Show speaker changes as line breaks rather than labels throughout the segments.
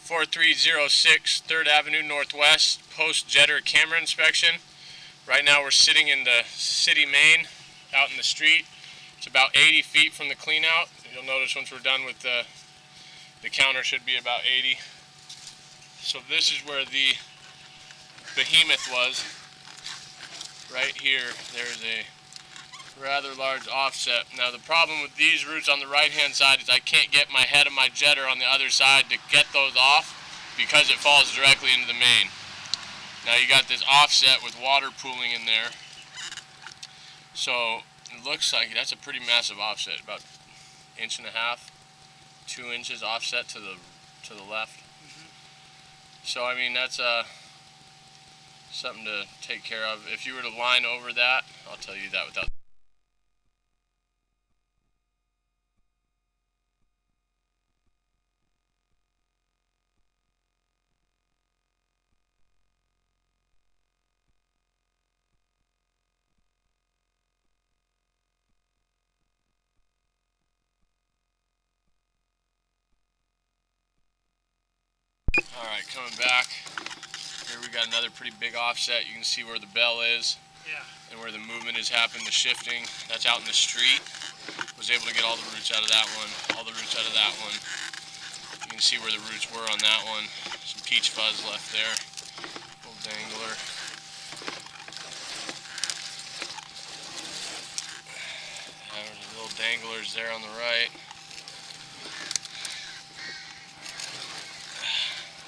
4306 3rd Avenue Northwest, post-jetter camera inspection. Right now we're sitting in the city main out in the street. It's about 80 feet from the clean out. You'll notice once we're done with the counter should be about 80. So this is where the behemoth was. Right here, there's a rather large offset. Now the problem with these roots on the right hand side is I can't get my head of my jetter on the other side to get those off because it falls directly into the main. Now you got this offset with water pooling in there, so it looks like that's a pretty massive offset, about 1.5 inches, 2 inches offset to the left. So I mean that's something to take care of. If you were to line over that, I'll tell you that without. Alright, coming back. Here we got another pretty big offset. You can see where the bell is.
Yeah.
And where the movement is happening, the shifting. That's out in the street. Was able to get all the roots out of that one, all the roots out of that one. You can see where the roots were on that one. Some peach fuzz left there. Little dangler. There's little danglers there on the right.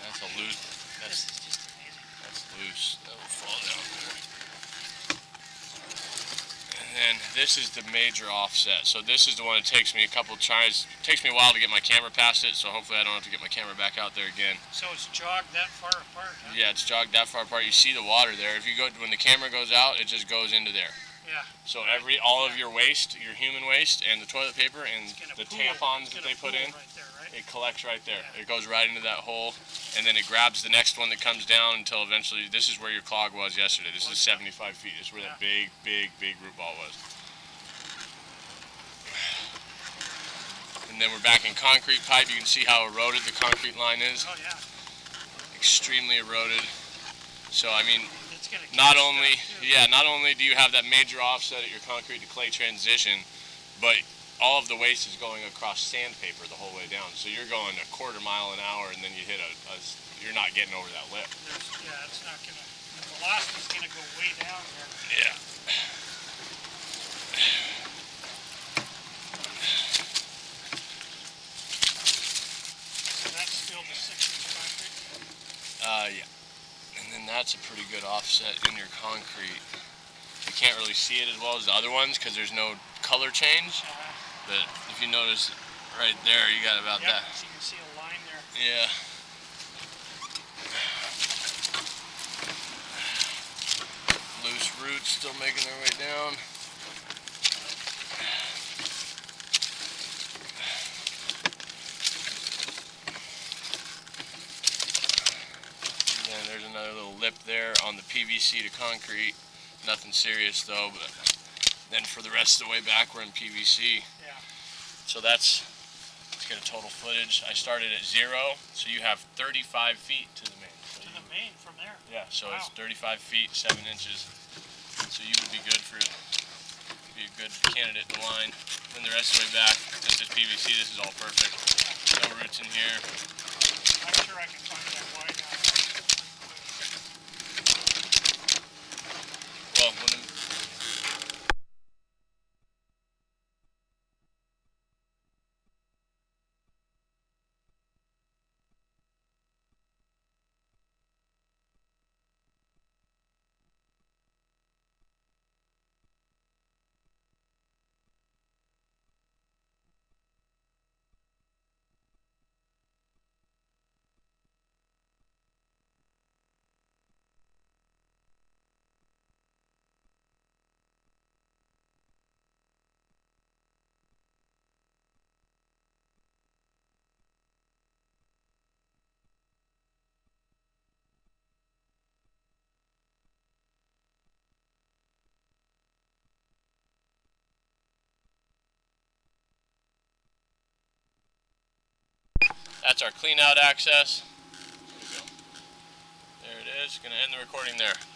That's a loose.
This is just amazing.
That's loose. That will fall down there. And then this is the major offset. So this is the one that takes me a couple tries. It takes me a while to get my camera past it, so hopefully I don't have to get my camera back out there again.
So it's jogged that far apart, huh?
Yeah, it's jogged that far apart. You see the water there. If you go when the camera goes out, it just goes into there.
Yeah.
So all of your waste, your human waste, and the toilet paper and the tampons that they put in,
right there, right?
it collects right there.
Yeah.
It goes right into that hole, and then it grabs the next one that comes down until eventually, this is where your clog was yesterday. This is 75 feet. This is where that big root ball was. And then we're back in concrete pipe. You can see how eroded the concrete line is.
Oh, yeah.
Extremely eroded. So, I mean,
It's gonna
not only do you have that major offset at your concrete to clay transition, but all of the waste is going across sandpaper the whole way down. So you're going 1/4 mile an hour, and then you hit you're not getting over that lip.
Yeah, it's not gonna. The velocity's gonna go way down there.
Yeah.
So that's still the 6-inch concrete.
Yeah. And then that's a pretty good offset in your concrete. You can't really see it as well as the other ones because there's no color change. But if you notice right there, you got about that.
So you can see a line there.
Yeah. Loose roots still making their way down. And then there's another little lip there on the PVC to concrete. Nothing serious though, but then for the rest of the way back we're in PVC.
Yeah.
So let's get a total footage. I started at 0, so you have 35 feet to the main. So
to the main from there.
Yeah, so
wow.
It's 35 feet, 7 inches. So you would be good be a good candidate to line. Then the rest of the way back, since it's PVC, this is all perfect. No roots in here.
I'm sure I can find that wide out.
Well, when the That's our clean out access. is. Gonna end the recording there.